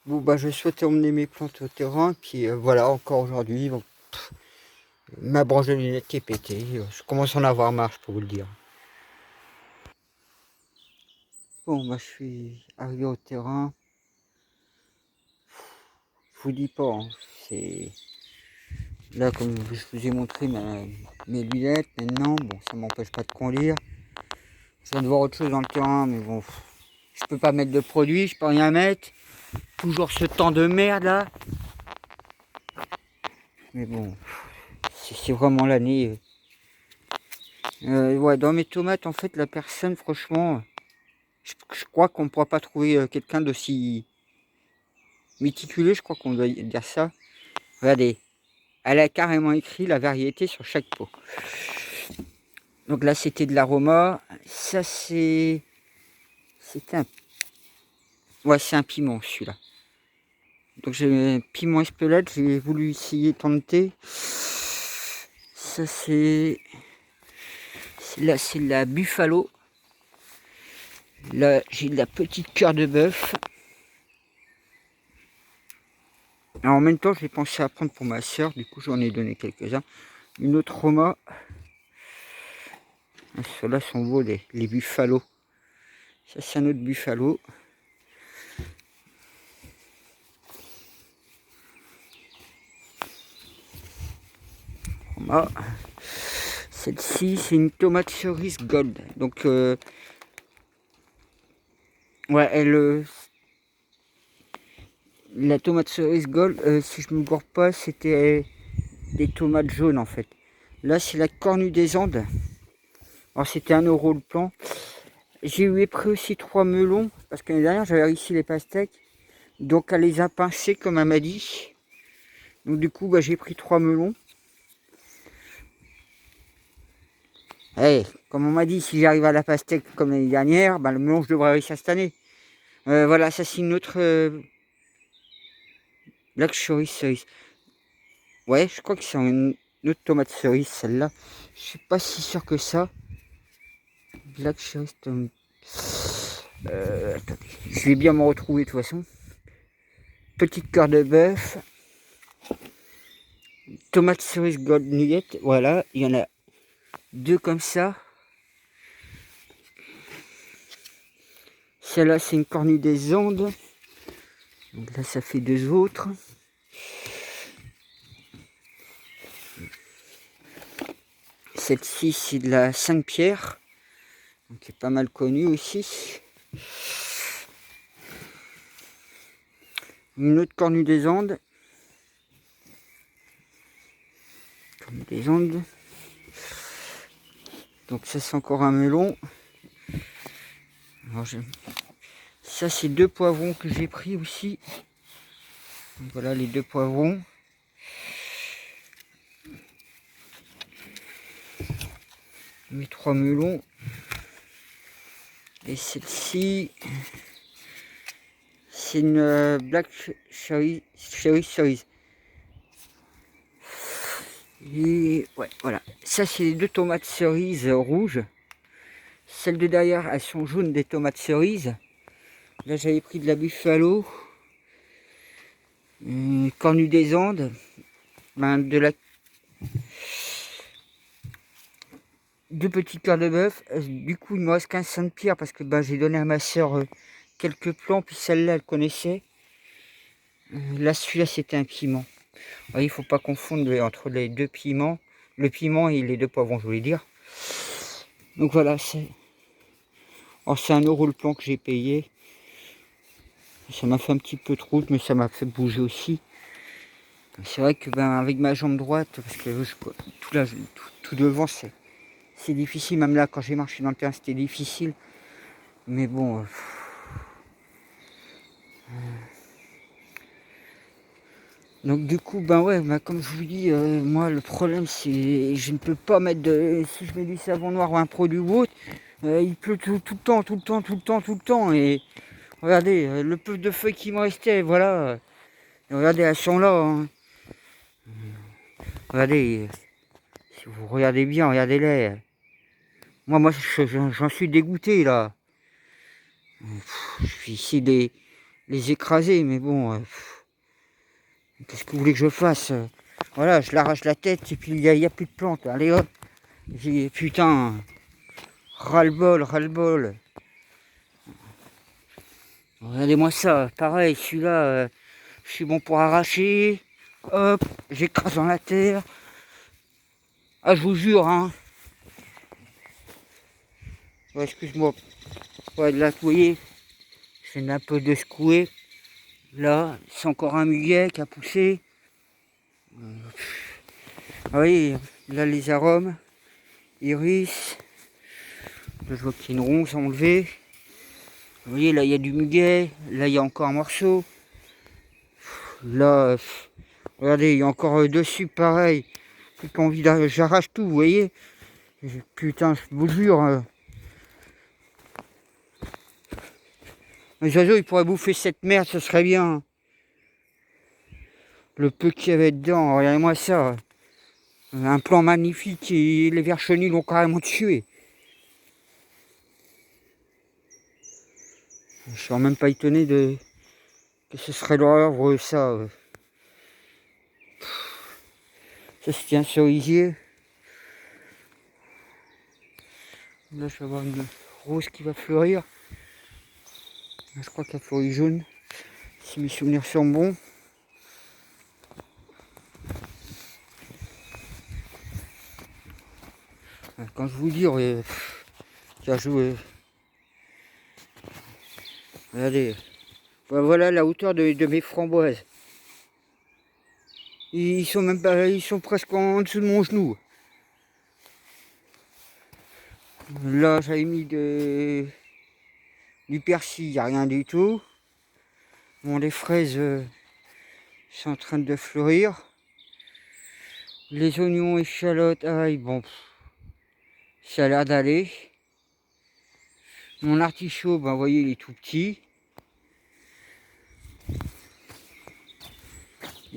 Bon, bah, je souhaitais emmener mes plantes au terrain, puis voilà, encore aujourd'hui, bon, ma branche de lunettes qui est pétée. Je commence à en avoir marre, je peux vous le dire. Bon, bah, je suis arrivé au terrain. Je vous dis pas, hein, c'est là comme je vous ai montré mes lunettes. Maintenant, bon, ça m'empêche pas de conduire. Je viens de voir autre chose dans le terrain, mais bon, je peux pas mettre de produit, je peux rien mettre. Toujours ce temps de merde là. Mais bon, c'est vraiment l'année. Ouais, dans mes tomates, en fait, la personne, franchement, je crois qu'on ne pourra pas trouver quelqu'un d'aussi méticuleux, je crois qu'on doit dire ça. Regardez, elle a carrément écrit la variété sur chaque pot. Donc là, c'était de l'aroma. Ça, c'était un... Ouais, c'est un piment, celui-là. Donc j'ai un piment espelette, j'ai voulu essayer tenter. Ça, là, c'est la buffalo. Là, j'ai de la petite cœur de bœuf. Alors, en même temps, j'ai pensé à prendre pour ma soeur, du coup, j'en ai donné quelques-uns. Une autre Roma. Ceux-là sont beaux, les buffalos. Ça, c'est un autre buffalo. Roma. Celle-ci, c'est une tomate cerise gold. Donc, ouais, la tomate cerise gold, si je ne me gourre pas, c'était des tomates jaunes en fait. Là, c'est la cornue des Andes. Alors, c'était 1 euro le plan. J'ai eu pris aussi 3 melons, parce que l'année dernière, j'avais ici les pastèques. Donc, elle les a pincés comme elle m'a dit. Donc, du coup, bah, j'ai pris 3 melons. Hey, comme on m'a dit, si j'arrive à la pastèque comme l'année dernière, bah, le melon, je devrais réussir cette année. Voilà, ça, c'est une autre Black Cherry cerise. Ouais, je crois que c'est une autre tomate cerise, celle-là. Je suis pas si sûr que ça. Black Cherry tomate. Attendez, je vais bien me retrouver de toute façon. Petite cœur de bœuf. Tomate cerise gold nugget. Voilà, il y en a 2 comme ça. Celle-là, c'est une cornue des Andes. Donc là, ça fait 2 autres. Celle-ci, c'est de la Sainte-Pierre. Donc, qui est pas mal connue aussi. Une autre cornue des Andes. Cornue des Andes. Donc ça, c'est encore un melon. Alors, ça, c'est 2 poivrons que j'ai pris aussi. Donc, voilà les 2 poivrons. Mes 3 melons. Et celle-ci, c'est une Black Cherry cerise. Et ouais, voilà. Ça, c'est les 2 tomates cerises rouges. Celles de derrière, elles sont jaunes des tomates cerises. Là, j'avais pris de la buffalo. Cornue des Andes. Ben, deux petits cœurs de bœuf. Du coup, il me reste qu'un Sainte-Pierre parce que ben, j'ai donné à ma soeur quelques plants. Puis celle-là, elle connaissait. Là, celui-là, c'était un piment. Alors, il ne faut pas confondre entre les 2 piments. Le piment et les 2 poivrons, je voulais dire. Donc voilà, c'est 1 euro le plan que j'ai payé. Ça m'a fait un petit peu de route, mais ça m'a fait bouger aussi. C'est vrai que ben, avec ma jambe droite, parce que tout, là, tout devant, c'est difficile. Même là, quand j'ai marché dans le terrain, c'était difficile. Mais bon. Donc du coup, ben ouais, ben, comme je vous dis, moi le problème c'est je ne peux pas mettre de. Si je mets du savon noir ou un produit ou autre, il pleut tout le temps, tout le temps, tout le temps, tout le temps. Et regardez, le peu de feuilles qui me restait, voilà. Regardez, elles sont là. Hein. Regardez, si vous regardez bien, regardez-les. Moi j'en suis dégoûté là. Je suis ici les écraser, mais bon, qu'est-ce que vous voulez que je fasse? Voilà, je l'arrache la tête et puis il y a plus de plantes. Allez hop, j'ai putain, ras-le-bol, ras-le-bol. Regardez-moi ça, pareil, celui-là, je suis bon pour arracher. Hop, j'écrase dans la terre. Ah, je vous jure, hein. Ouais, excuse-moi. Ouais, là, vous voyez, je viens un peu de secouer. Là, c'est encore un muguet qui a poussé. Ah oui, là, les arômes, iris. Là, je vois qu'il y a une ronce enlevée. Vous voyez, là, il y a du muguet. Là, il y a encore un morceau. Là, regardez, il y a encore dessus, pareil. Plus qu'envie j'arrache tout, vous voyez. Putain, je vous jure. Les oiseaux, ils pourraient bouffer cette merde, ce serait bien. Le peu qu'il y avait dedans, regardez-moi ça. Un plan magnifique et les vers chenilles l'ont carrément tué. Je suis même pas étonné que ce serait l'horreur, ça. Ça, c'est un cerisier. Là, je vais avoir une rose qui va fleurir. Là, je crois qu'elle fleurit jaune. Si mes souvenirs sont bons. Quand je vous dis, tiens, regardez. Voilà la hauteur de mes framboises. Ils sont même pas, ils sont presque en dessous de mon genou. Là, j'avais mis du persil, il n'y a rien du tout. Bon, les fraises sont en train de fleurir. Les oignons, échalotes, ail, bon, ça a l'air d'aller. Mon artichaut, ben, vous voyez, il est tout petit.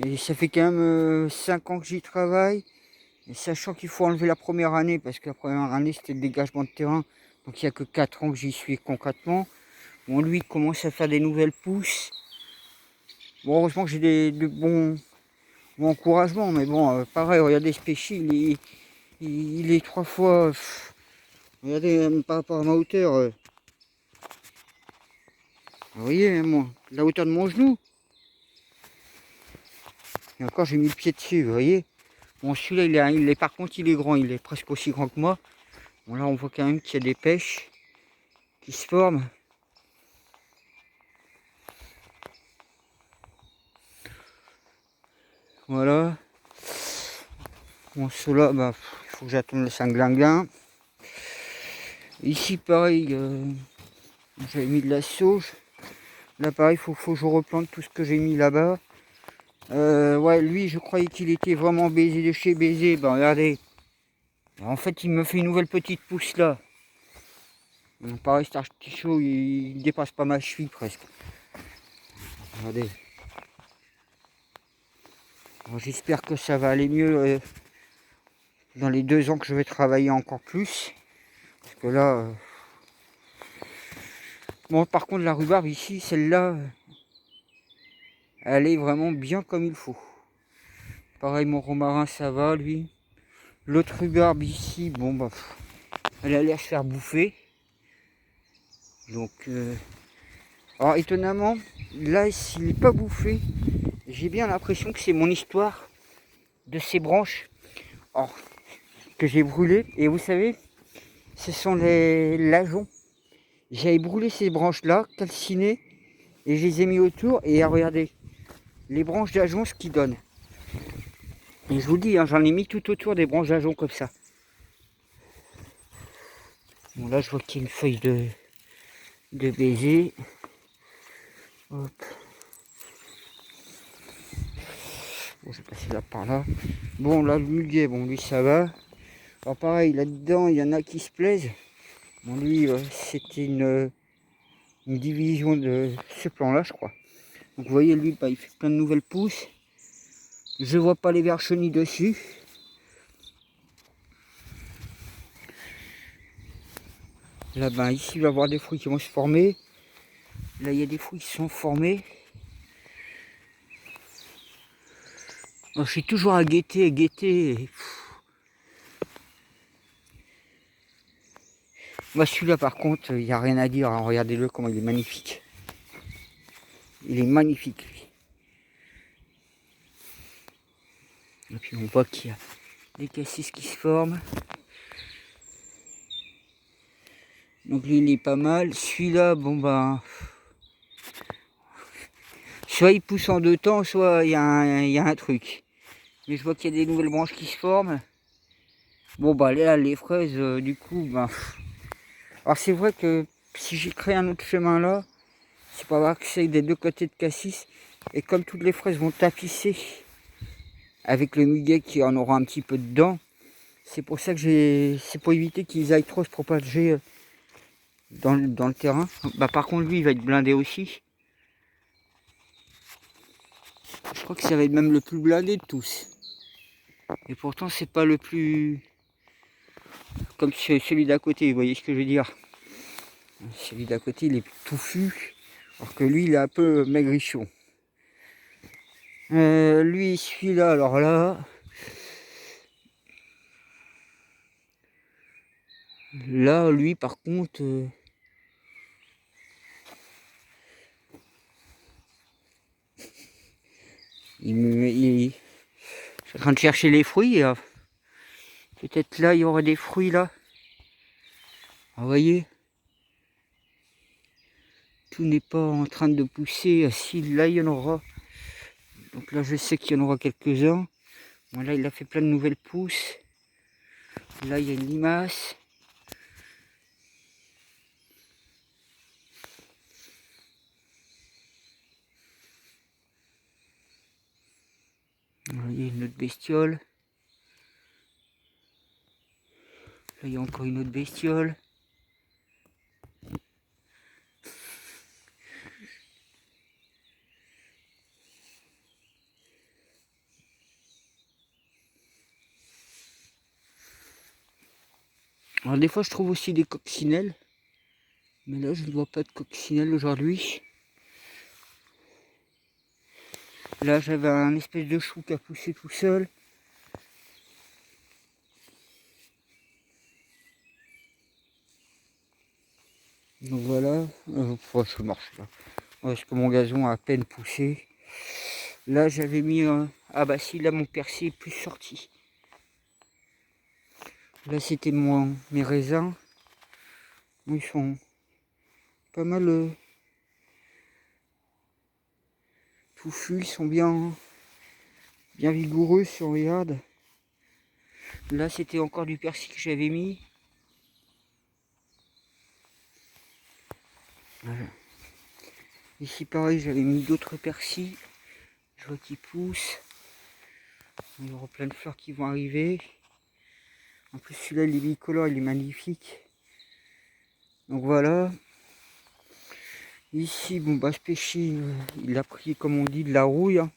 Et ça fait quand même 5 ans que j'y travaille. Et sachant qu'il faut enlever la première année, parce que la première année, c'était le dégagement de terrain. Donc il n'y a que 4 ans que j'y suis concrètement. Bon, lui, il commence à faire des nouvelles pousses. Bon, heureusement que j'ai de bons encouragements. Mais bon, pareil, regardez ce péché, il est 3 fois... regardez, même par rapport à ma hauteur. Vous voyez, moi, la hauteur de mon genou. Et encore, j'ai mis le pied dessus, vous voyez. Bon, celui-là, par contre, il est grand, il est presque aussi grand que moi. Bon, là, on voit quand même qu'il y a des pêches qui se forment. Voilà. Bon, ceux-là, bah, il faut que j'attende le sanglinglin. Ici, pareil, j'avais mis de la sauge. Là, pareil, il faut que je replante tout ce que j'ai mis là-bas. Ouais, lui, je croyais qu'il était vraiment baisé de chez baisé. Ben, regardez. En fait, il me fait une nouvelle petite pousse là. Pareil, cet artichaut, il dépasse pas ma cheville presque. Regardez. J'espère que ça va aller mieux dans les 2 ans que je vais travailler encore plus. Parce que là... Bon, par contre, la rhubarbe ici, celle-là, elle est vraiment bien comme il faut. Pareil, mon romarin, ça va, lui. L'autre rhubarbe ici, bon, bah, elle a l'air de se faire bouffer. Donc, alors, étonnamment, là, s'il n'est pas bouffé, j'ai bien l'impression que c'est mon histoire de ces branches que j'ai brûlées. Et vous savez, ce sont les lageons. J'avais brûlé ces branches-là, calcinées, et je les ai mis autour. Et regardez, les branches d'ajonc, ce qu'ils donnent. Et je vous dis, hein, j'en ai mis tout autour des branches d'ajonc comme ça. Bon, là, je vois qu'il y a une feuille de baiser. Hop. Bon, je vais passer là par là. Bon, là, le muguet, bon, lui, ça va. Alors, pareil, là-dedans, il y en a qui se plaisent. Bon, lui, c'était une division de ce plan-là, je crois. Donc, vous voyez, lui, bah, il fait plein de nouvelles pousses. Je vois pas les vers chenilles dessus. Là, ben, ici, il va y avoir des fruits qui vont se former. Là, il y a des fruits qui sont formés. Alors, je suis toujours à guetter, et... Moi, celui-là, par contre, il n'y a rien à dire. Hein. Regardez-le, comment il est magnifique. Il est magnifique, lui. Et puis, on voit qu'il y a des cassis qui se forment. Donc, lui, il est pas mal. Celui-là, bon, ben... soit il pousse en 2 temps, soit il y a un truc. Mais je vois qu'il y a des nouvelles branches qui se forment. Bon, bah là, les fraises, du coup, ben... Alors, c'est vrai que si j'ai créé un autre chemin là, c'est pour avoir accès des 2 côtés de cassis. Et comme toutes les fraises vont tapisser avec le muguet qui en aura un petit peu dedans, c'est pour ça que c'est pour éviter qu'ils aillent trop se propager dans le terrain. Bah, par contre, lui, il va être blindé aussi. Je crois que ça va être même le plus blindé de tous. Et pourtant, c'est pas le plus... comme celui d'à côté, vous voyez ce que je veux dire. Celui d'à côté, il est touffu, alors que lui, il est un peu maigrichon. Lui, celui-là, alors là... Là, lui, par contre... je suis en train de chercher les fruits. Peut-être là, il y aura des fruits, là. Vous voyez, tout n'est pas en train de pousser. Si, là, il y en aura. Donc là, je sais qu'il y en aura quelques-uns. Bon, là, il a fait plein de nouvelles pousses. Là, il y a une limace. Là, il y a une autre bestiole. Là, il y a encore une autre bestiole. Alors, des fois, je trouve aussi des coccinelles. Mais là, je ne vois pas de coccinelle aujourd'hui. Là, j'avais un espèce de chou qui a poussé tout seul. Donc voilà. Je marche là. Parce que mon gazon a à peine poussé. Là, j'avais mis... ah bah si, là, mon persil est plus sorti. Là, c'était mes raisins. Ils sont pas mal touffus. Ils sont bien vigoureux si on regarde. Là, c'était encore du persil que j'avais mis. Voilà. Ici, pareil, j'avais mis d'autres persils. Je vois qu'ils poussent. Il y aura plein de fleurs qui vont arriver. En plus, celui-là, il est bicolore, il est magnifique. Donc voilà. Ici, bon, bah, ce péché, il a pris, comme on dit, de la rouille. Hein.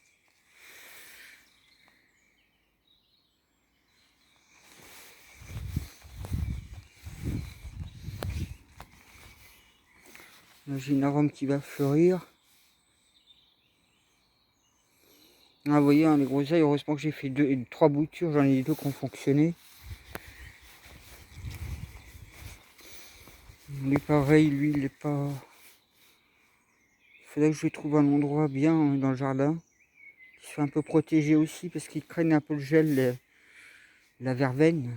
Là, j'ai une arôme qui va fleurir. Ah, vous voyez, hein, les groseilles, heureusement que j'ai fait 3 boutures, j'en ai 2 qui ont fonctionné. Lui, pareil, lui, il est pas... Il faudrait que je trouve un endroit bien dans le jardin, qui soit un peu protégé aussi, parce qu'ils craignent un peu le gel, la verveine.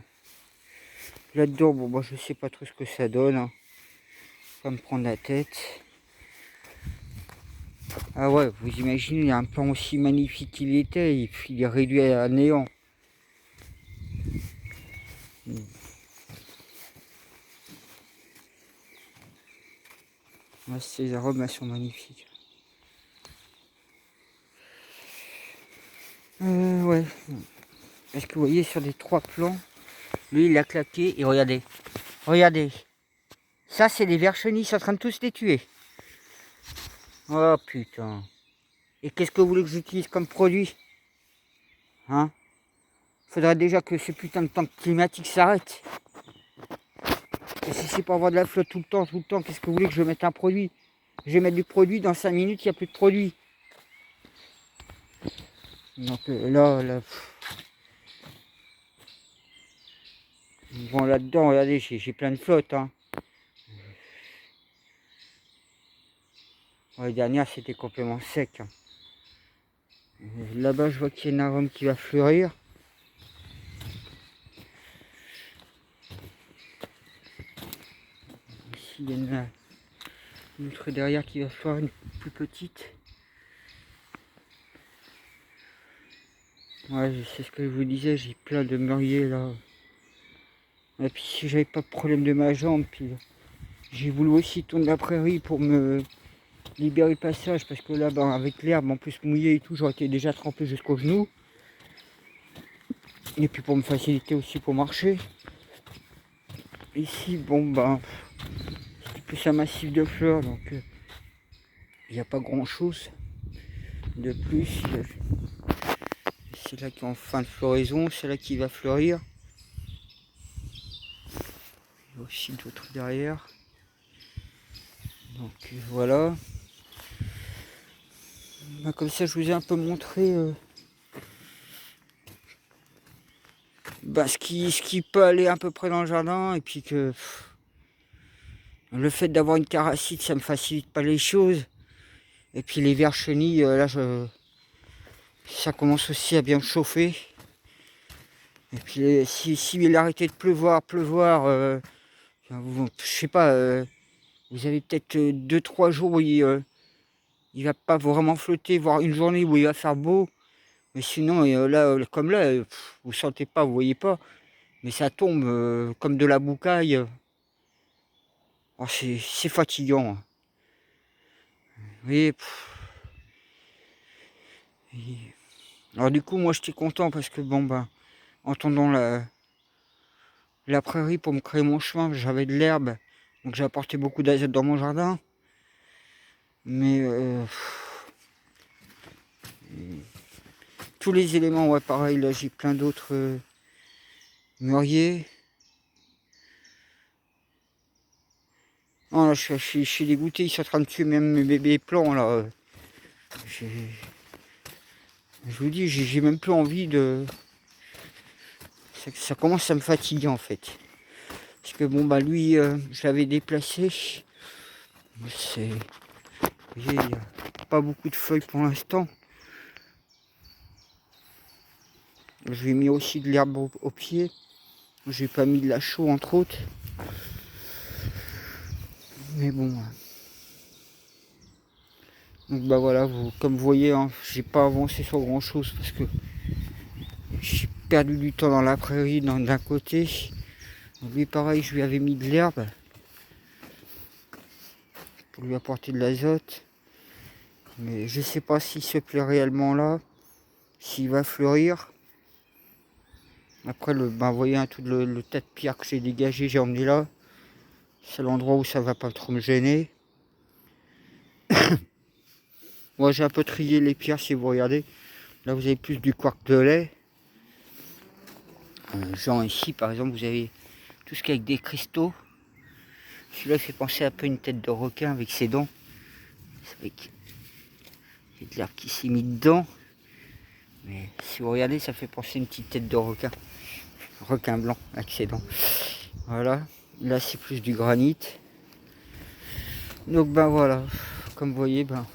Là-dedans, bon, moi, je sais pas trop ce que ça donne. Hein. Pas me prendre la tête. Ah ouais, vous imaginez un plan aussi magnifique qu'il était, il est réduit à néant. Ouais, ces arômes sont magnifiques. Ouais. Parce que vous voyez sur les 3 plans, lui il a claqué et regardez. Regardez. Ça c'est des vers chenilles, ils sont en train de tous les tuer. Oh putain. Et qu'est-ce que vous voulez que j'utilise comme produit? Hein? Faudrait déjà que ce putain de temps climatique s'arrête. Et si c'est pour avoir de la flotte tout le temps, qu'est-ce que vous voulez que je mette un produit? Je vais mettre du produit, dans 5 minutes, il n'y a plus de produit. Donc là, bon, là-dedans, regardez, j'ai plein de flotte. Hein. La dernière, c'était complètement sec. Hein. Là-bas, je vois qu'il y a une arôme qui va fleurir. Ici, il y en a une autre derrière qui va fleurir, une plus petite. Ouais, c'est ce que je vous disais, j'ai plein de mûriers là. Et puis si j'avais pas de problème de ma jambe, puis j'ai voulu aussi tourner la prairie pour me libérer le passage, parce que là, ben, avec l'herbe en plus mouillée et tout, j'aurais été déjà trempé jusqu'aux genoux. Et puis pour me faciliter aussi pour marcher. Ici, bon ben, c'est plus un massif de fleurs, donc il n'y a pas grand chose de plus. C'est là qui est en fin de floraison, c'est là qui va fleurir. Il y a aussi d'autres derrière. Donc voilà. Ben, comme ça, je vous ai un peu montré ce qui peut aller à peu près dans le jardin. Et puis que le fait d'avoir une caracite, ça me facilite pas les choses. Et puis les vers chenilles, là, ça commence aussi à bien me chauffer. Et puis si il arrêtait de pleuvoir, je sais pas, vous avez peut-être 2-3 jours où il va pas vraiment flotter, voire une journée où il va faire beau. Mais sinon, là, comme là, vous sentez pas, vous voyez pas. Mais ça tombe comme de la boucaille. Oh, c'est fatigant. Vous voyez, alors du coup, moi j'étais content parce que bon ben, en tendant la prairie pour me créer mon chemin, j'avais de l'herbe. Donc j'ai apporté beaucoup d'azote dans mon jardin. Mais tous les éléments, ouais pareil, là j'ai plein d'autres mûriers. Oh, là, je suis dégoûté, ils sont en train de tuer même mes bébés plants là. Je vous dis, j'ai même plus envie de. Ça commence à me fatiguer en fait. Parce que bon bah lui, je l'avais déplacé. C'est. Vous voyez, il n'y a pas beaucoup de feuilles pour l'instant. Je lui ai mis aussi de l'herbe au pied. J'ai pas mis de la chaux entre autres. Mais bon. Donc bah voilà, comme vous voyez, hein, j'ai pas avancé sur grand chose parce que j'ai perdu du temps dans la prairie d'un côté. Donc lui pareil, je lui avais mis de l'herbe pour lui apporter de l'azote. Mais je sais pas s'il se plaît réellement là, s'il va fleurir. Après, vous voyez hein, tout le tas de pierres que j'ai dégagé, j'ai emmené là. C'est l'endroit où ça va pas trop me gêner. Moi, j'ai un peu trié les pierres si vous regardez. Là, vous avez plus du quartz de lait. Genre ici, par exemple, vous avez tout ce qui est avec des cristaux. Celui-là, il fait penser un peu à une tête de requin avec ses dents. C'est vrai qu'il y a de l'herbe qui s'est mis dedans. Mais si vous regardez, ça fait penser à une petite tête de requin. Requin blanc avec ses dents. Voilà. Là, c'est plus du granit. Donc, ben voilà. Comme vous voyez, ben.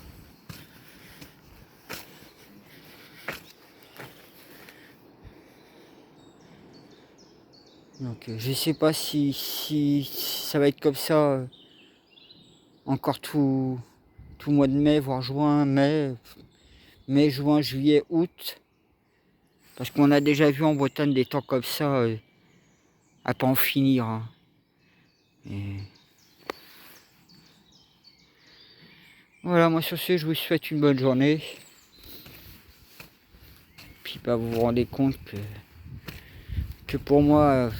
Donc, je sais pas si ça va être comme ça encore tout mois de mai, voire juin, mai, juin, juillet, août. Parce qu'on a déjà vu en Bretagne des temps comme ça à pas en finir. Hein. Et voilà, moi sur ce, je vous souhaite une bonne journée. Puis bah, vous vous rendez compte que pour moi,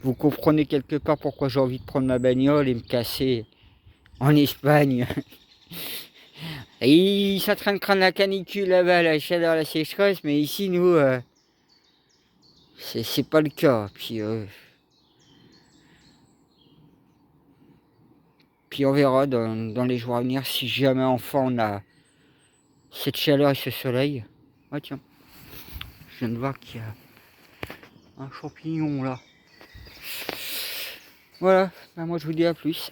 vous comprenez quelque part pourquoi j'ai envie de prendre ma bagnole et me casser en Espagne. Et ils sont en train de craindre la canicule là-bas, la chaleur, la sécheresse, mais ici, nous, c'est pas le cas. Puis, Puis on verra dans les jours à venir si jamais enfin on a cette chaleur et ce soleil. Ah tiens, je viens de voir qu'il y a un champignon là. Voilà, ben moi je vous dis à plus.